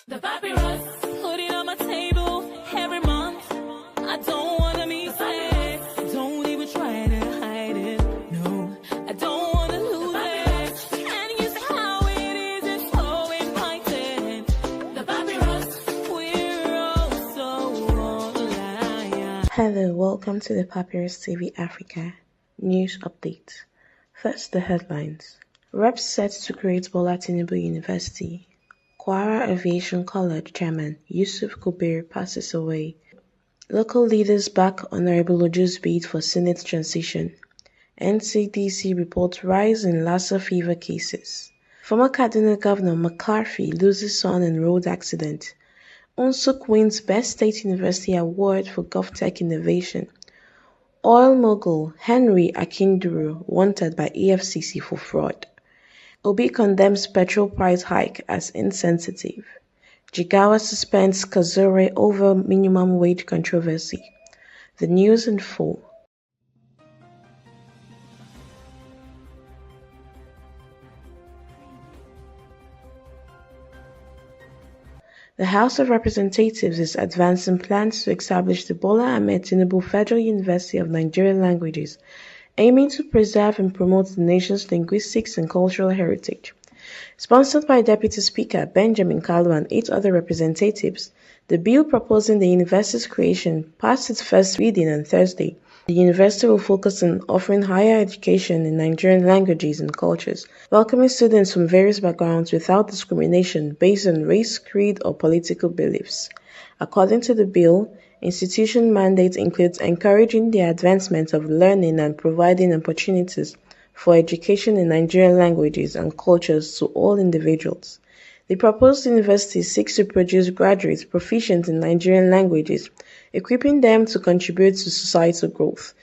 The papyrus, put it on my table every month. I don't wanna miss it. Don't even try to hide it. No, I don't wanna lose it. And you see how it is, it's so inviting. The papyrus, we're all so online. Hello, welcome to the Papyrus TV Africa News Update. First, the headlines. Reps set to create Bola Tinubu University. Kwara Aviation College Chairman Yusuf Kubir passes away. Local leaders back Honorable Oju's bid for Senate transition. NCDC reports rise in Lassa fever cases. Former Kaduna Governor McCarthy loses son in road accident. Unsuk wins Best State University Award for GovTech Innovation. Oil mogul Henry Akinduro wanted by EFCC for fraud. Obi condemns petrol price hike as insensitive. Jigawa suspends Kazore over minimum wage controversy. The news in full. The House of Representatives is advancing plans to establish the Bola Tinubu Federal University of Nigerian Languages, aiming to preserve and promote the nation's linguistics and cultural heritage. Sponsored by Deputy Speaker Benjamin Kalu and 8 other representatives, the bill proposing the university's creation passed its first reading on Thursday. The university will focus on offering higher education in Nigerian languages and cultures, welcoming students from various backgrounds without discrimination based on race, creed, or political beliefs. According to the bill, institution mandate includes encouraging the advancement of learning and providing opportunities for education in Nigerian languages and cultures to all individuals. The proposed university seeks to produce graduates proficient in Nigerian languages, equipping them to contribute to societal growth.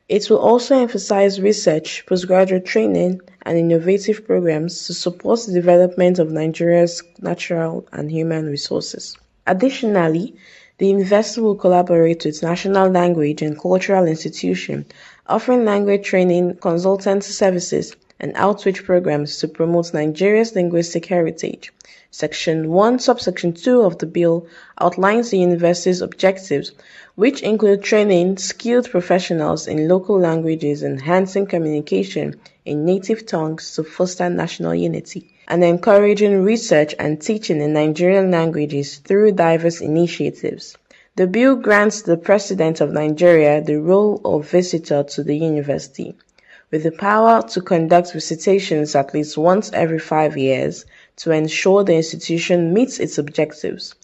It will also emphasize research, postgraduate training, and innovative programs to support the development of Nigeria's natural and human resources. Additionally, the university will collaborate with national language and cultural institutions, offering language training, consultancy services, and outreach programs to promote Nigeria's linguistic heritage. Section 1, Subsection 2 of the bill outlines the university's objectives, which include training skilled professionals in local languages, enhancing communication in native tongues to foster national unity, and encouraging research and teaching in Nigerian languages through diverse initiatives. The bill grants the President of Nigeria the role of visitor to the university, with the power to conduct visitations at least once every 5 years to ensure the institution meets its objectives.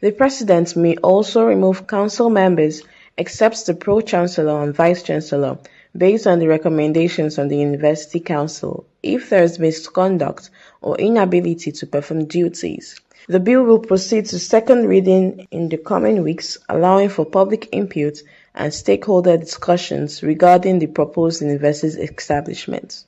The President may also remove council members except the Pro-Chancellor and Vice-Chancellor based on the recommendations of the University Council if there is misconduct or inability to perform duties. The bill will proceed to second reading in the coming weeks, allowing for public input and stakeholder discussions regarding the proposed university's establishment.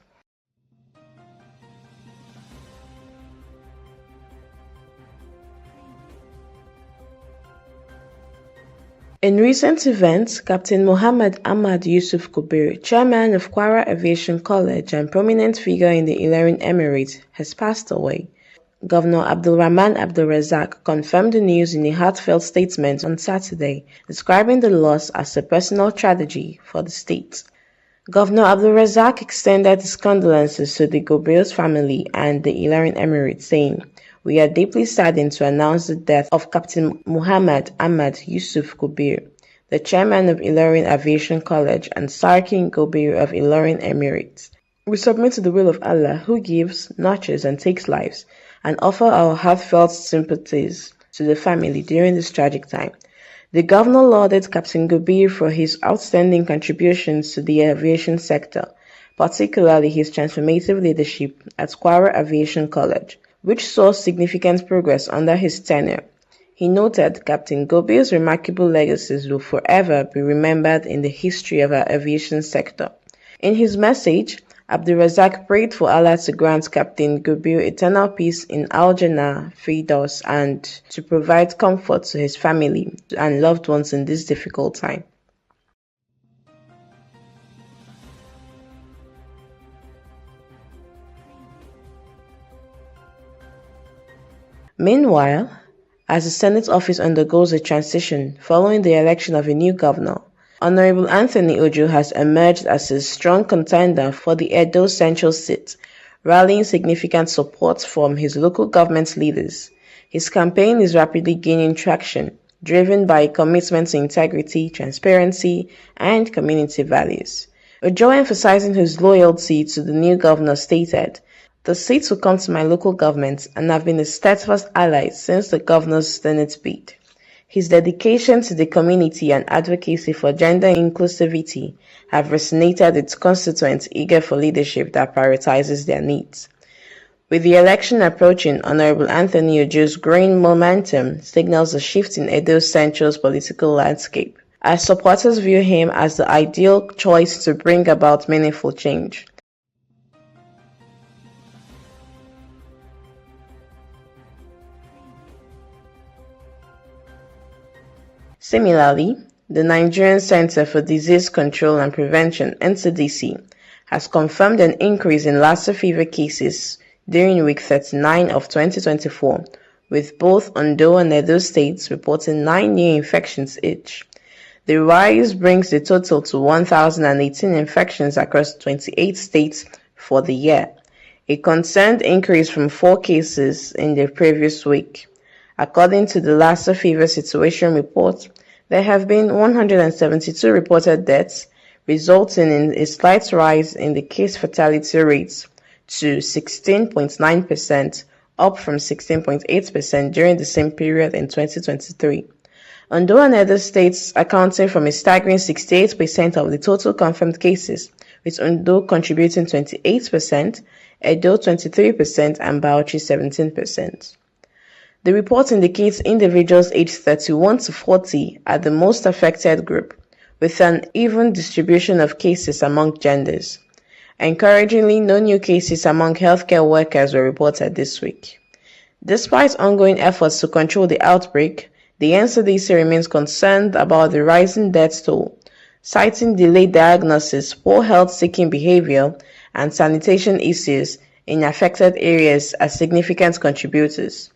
In recent events, Captain Muhammad Ahmad Yusuf Kubir, chairman of Kwara Aviation College and prominent figure in the Ilorin Emirate, has passed away. Governor Abdulrahman Abdulrazak confirmed the news in a heartfelt statement on Saturday, describing the loss as a personal tragedy for the state. Governor Abdulrazak extended his condolences to the Gobir's family and the Ilorin Emirate, saying, "We are deeply saddened to announce the death of Captain Muhammad Ahmad Yusuf Kubir, the chairman of Ilorin Aviation College and Sarkin Gobir of Ilorin Emirates. We submit to the will of Allah, who gives, nurtures, and takes lives, and offer our heartfelt sympathies to the family during this tragic time." The governor lauded Captain Gobir for his outstanding contributions to the aviation sector, particularly his transformative leadership at Kwara Aviation College, which saw significant progress under his tenure. He noted Captain Gobir's remarkable legacies will forever be remembered in the history of our aviation sector. In his message, Abdulrazak prayed for Allah to grant Captain Gobir eternal peace in Al-Jannah, Firdaus, and to provide comfort to his family and loved ones in this difficult time. Meanwhile, as the Senate office undergoes a transition following the election of a new governor. Honorable Anthony Ojo has emerged as a strong contender for the Edo Central seat, rallying significant support from his local government leaders. His campaign is rapidly gaining traction, driven by a commitment to integrity, transparency, and community values. Ojo, emphasizing his loyalty to the new governor, stated, "The seats will come to my local government and have been a steadfast ally since the governor's Senate bid." His dedication to the community and advocacy for gender inclusivity have resonated with constituents eager for leadership that prioritizes their needs. With the election approaching, Honorable Anthony Ojo's growing momentum signals a shift in Edo Central's political landscape, as supporters view him as the ideal choice to bring about meaningful change. Similarly, the Nigerian Center for Disease Control and Prevention (NCDC) has confirmed an increase in Lassa fever cases during week 39 of 2024, with both Ondo and Edo states reporting 9 new infections each. The rise brings the total to 1,018 infections across 28 states for the year, a concerned increase from 4 cases in the previous week. According to the Lassa fever situation report, there have been 172 reported deaths, resulting in a slight rise in the case fatality rates to 16.9%, up from 16.8% during the same period in 2023. Ondo and Edo states accounting for a staggering 68% of the total confirmed cases, with Ondo contributing 28%, Edo 23%, and Bauchi 17%. The report indicates individuals aged 31 to 40 are the most affected group, with an even distribution of cases among genders. Encouragingly, no new cases among healthcare workers were reported this week. Despite ongoing efforts to control the outbreak, the NCDC remains concerned about the rising death toll, citing delayed diagnosis, poor health-seeking behavior, and sanitation issues in affected areas as significant contributors.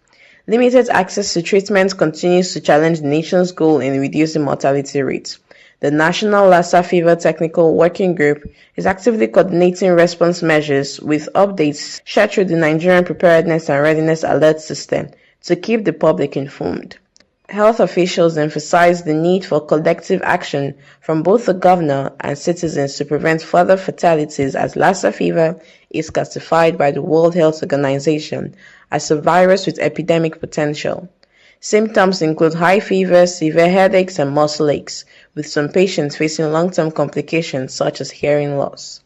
Limited access to treatment continues to challenge the nation's goal in reducing mortality rates. The National Lassa Fever Technical Working Group is actively coordinating response measures with updates shared through the Nigerian Preparedness and Readiness Alert System to keep the public informed. Health officials emphasize the need for collective action from both the governor and citizens to prevent further fatalities, as Lassa fever is classified by the World Health Organization as a virus with epidemic potential. Symptoms include high fever, severe headaches, and muscle aches, with some patients facing long-term complications such as hearing loss.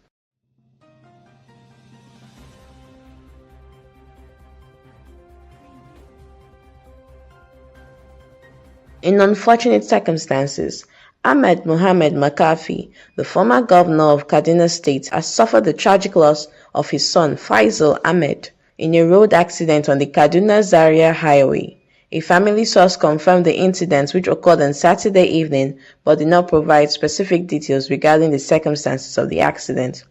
In unfortunate circumstances, Ahmed Mohamed Makafi, the former governor of Kaduna State, has suffered the tragic loss of his son Faisal Ahmed in a road accident on the Kaduna-Zaria highway. A family source confirmed the incident, which occurred on Saturday evening, but did not provide specific details regarding the circumstances of the accident.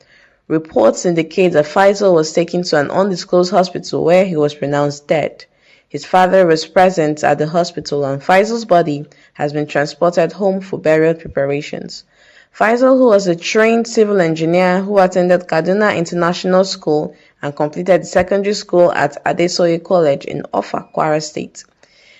Reports indicate that Faisal was taken to an undisclosed hospital where he was pronounced dead. His father was present at the hospital, and Faisal's body has been transported home for burial preparations. Faisal, who was a trained civil engineer who attended Kaduna International School and completed secondary school at Adesoye College in Offa, Kwara State.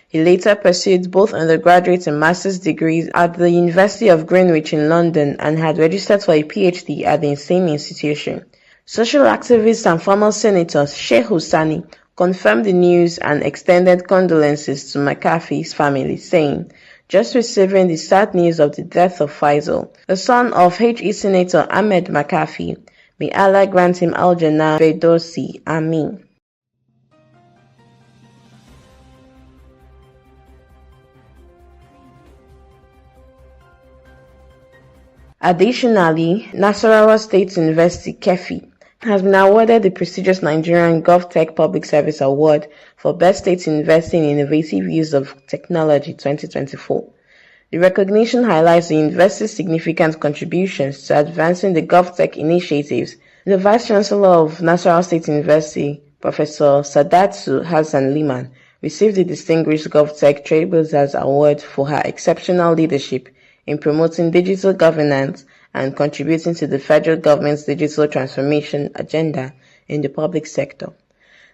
He later pursued both undergraduate and master's degrees at the University of Greenwich in London and had registered for a PhD at the same institution. Social activist and former senator Sheikh Husani confirmed the news and extended condolences to McAfee's family, saying, "Just receiving the sad news of the death of Faisal, the son of HE Senator Ahmed McAfee. May Allah grant him Al-Jannah Firdausi. Ameen." Additionally, Nasarawa State University (KEFI) has been awarded the prestigious Nigerian GovTech Public Service Award for Best State University in Innovative Use of Technology 2024. The recognition highlights the university's significant contributions to advancing the GovTech initiatives. The Vice Chancellor of Nasarawa State University, Professor Sadatu Hassan Liman, received the Distinguished GovTech Trailblazers Award for her exceptional leadership in promoting digital governance and contributing to the federal government's digital transformation agenda in the public sector.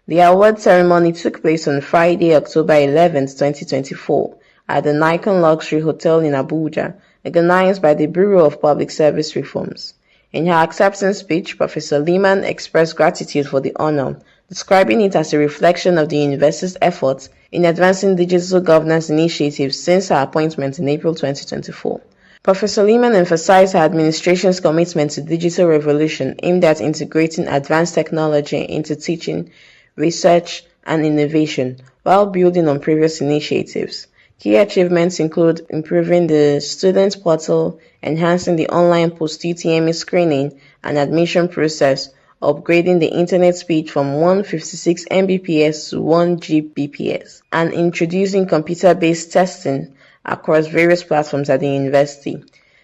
The award ceremony took place on Friday, October 11, 2024, at the Nikon Luxury Hotel in Abuja, organized by the Bureau of Public Service Reforms. In her acceptance speech, Professor Liman expressed gratitude for the honor, describing it as a reflection of the university's efforts in advancing digital governance initiatives since her appointment in April 2024. Professor Liman emphasized her administration's commitment to digital revolution aimed at integrating advanced technology into teaching, research, and innovation, while building on previous initiatives. Key achievements include improving the student portal, enhancing the online post-UTME screening and admission process, upgrading the internet speed from 156 Mbps to 1 Gbps, and introducing computer-based testing across various platforms at the university.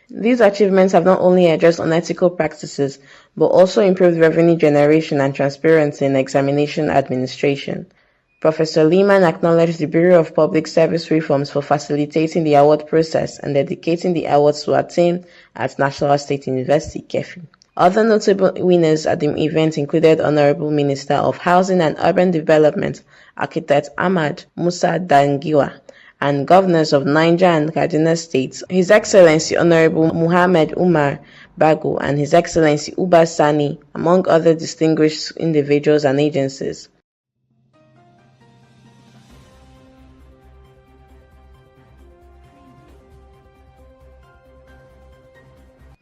These achievements have not only addressed unethical practices, but also improved revenue generation and transparency in examination administration. Professor Liman acknowledged the Bureau of Public Service Reforms for facilitating the award process and dedicating the awards to her team at National State University, Kefi. Other notable winners at the event included Honorable Minister of Housing and Urban Development, Architect Ahmad Musa Dangiwa, and governors of Niger and Kaduna states, His Excellency Honorable Muhammad Umar Bago and His Excellency Uba Sani, among other distinguished individuals and agencies.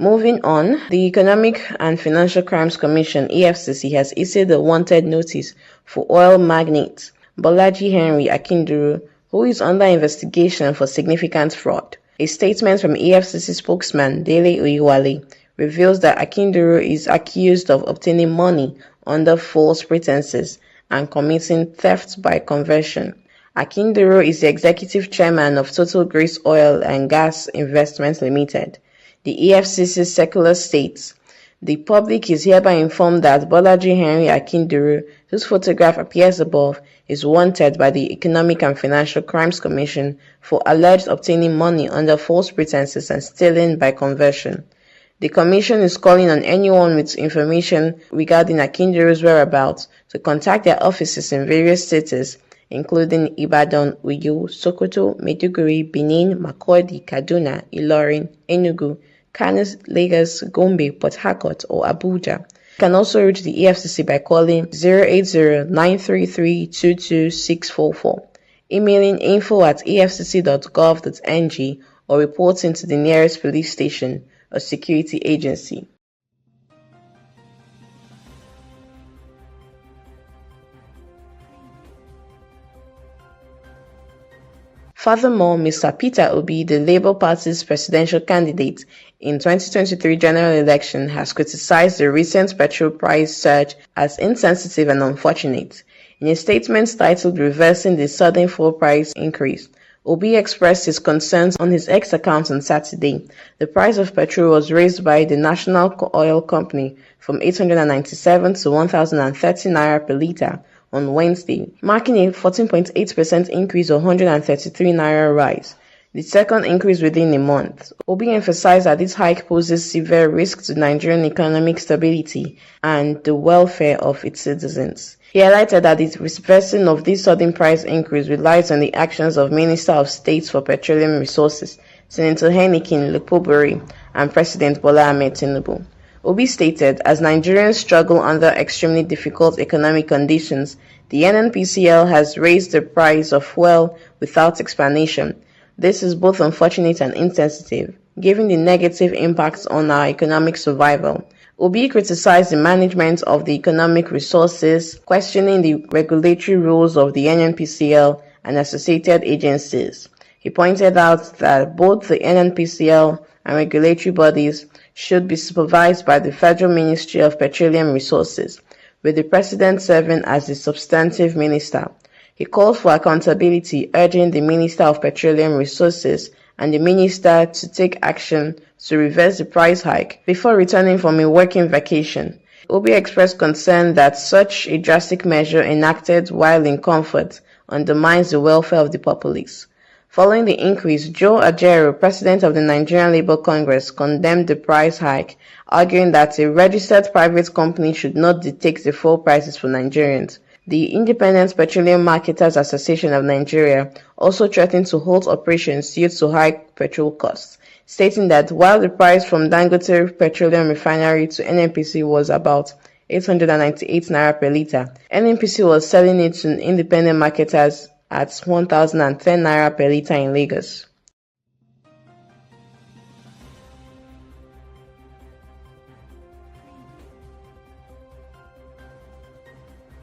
Moving on, the Economic and Financial Crimes Commission (EFCC) has issued a wanted notice for oil magnate Bolaji Henry Akinduru, who is under investigation for significant fraud. A statement from EFCC spokesman Dele Oyewale reveals that Akinduru is accused of obtaining money under false pretenses and committing theft by conversion. Akinduru is the executive chairman of Total Grace Oil and Gas Investments Limited. The EFCC circular states, the public is hereby informed that Bolaji Henry Akinduru, whose photograph appears above, is wanted by the Economic and Financial Crimes Commission for alleged obtaining money under false pretenses and stealing by conversion. The Commission is calling on anyone with information regarding Akinduru's whereabouts to contact their offices in various cities, including Ibadan, Uyo, Sokoto, Maiduguri, Benin, Makurdi, Kaduna, Ilorin, Enugu, Kano, Lagos, Gombe, Port Harcourt, or Abuja. You can also reach the EFCC by calling 080-933-22644, emailing info@efcc.gov.ng, or reporting to the nearest police station or security agency. Furthermore, Mr. Peter Obi, the Labour Party's presidential candidate in 2023 general election, has criticized the recent petrol price surge as insensitive and unfortunate. In a statement titled Reversing the Sudden Fuel Price Increase, Obi expressed his concerns on his X account on Saturday. The price of petrol was raised by the National Oil Company from 897 to 1,030 naira per litre on Wednesday, marking a 14.8% increase or 133 naira rise, the second increase within a month. Obi emphasized that this hike poses severe risk to Nigerian economic stability and the welfare of its citizens. He highlighted that the reversing of this sudden price increase relies on the actions of Minister of State for Petroleum Resources, Senator Heineken Lukpobori, and President Bola Tinubu. Obi stated, as Nigerians struggle under extremely difficult economic conditions, the NNPCL has raised the price of fuel without explanation. This is both unfortunate and insensitive, given the negative impacts on our economic survival. Obi criticized the management of the economic resources, questioning the regulatory rules of the NNPCL and associated agencies. He pointed out that both the NNPCL and regulatory bodies should be supervised by the Federal Ministry of Petroleum Resources, with the President serving as the substantive minister. He called for accountability, urging the Minister of Petroleum Resources and the Minister to take action to reverse the price hike before returning from a working vacation. Obi expressed concern that such a drastic measure enacted while in comfort undermines the welfare of the populace. Following the increase, Joe Ajaero, president of the Nigerian Labour Congress, condemned the price hike, arguing that a registered private company should not dictate the fuel prices for Nigerians. The Independent Petroleum Marketers Association of Nigeria also threatened to halt operations due to high petrol costs, stating that while the price from Dangote Petroleum Refinery to NNPC was about 898 naira per litre, NNPC was selling it to independent marketers at 1,010 naira per litre in Lagos.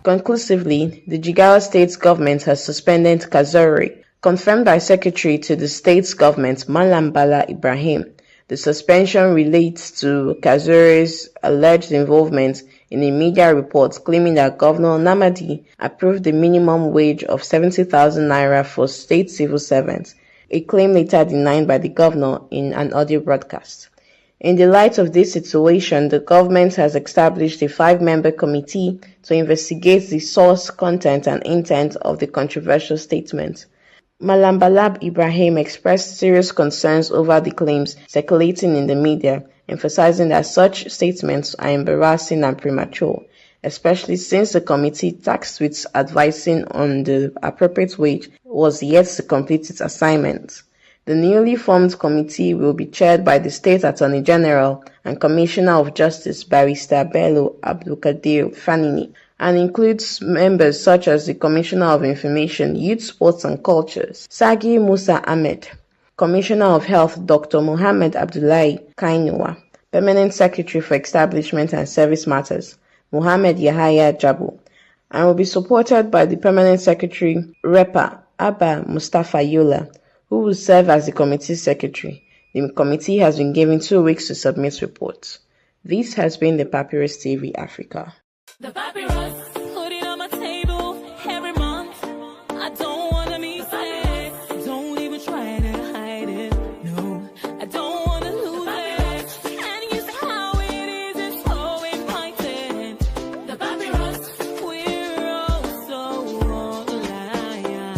Conclusively, the Jigawa state government has suspended Kazori, confirmed by Secretary to the state government Malam Bala Ibrahim. The suspension relates to Kazori's alleged involvement in a media report claiming that Governor Namadi approved the minimum wage of 70,000 naira for state civil servants, a claim later denied by the governor in an audio broadcast. In the light of this situation, the government has established a 5-member committee to investigate the source, content, and intent of the controversial statement. Malam Balab Ibrahim expressed serious concerns over the claims circulating in the media, emphasizing that such statements are embarrassing and premature, especially since the committee tasked with advising on the appropriate wage was yet to complete its assignment. The newly formed committee will be chaired by the State Attorney General and Commissioner of Justice Barrister Bello Abdulkadir Fanini, and includes members such as the Commissioner of Information, Youth, Sports and Cultures, Sagi Musa Ahmed, Commissioner of Health, Dr. Mohammed Abdullahi Kainuwa, Permanent Secretary for Establishment and Service Matters, Mohammed Yahaya Jabu, and will be supported by the Permanent Secretary, Repa Abba Mustafa Yola, who will serve as the committee's secretary. The committee has been given 2 weeks to submit reports. This has been the Papyrus TV Africa. The Papyrus.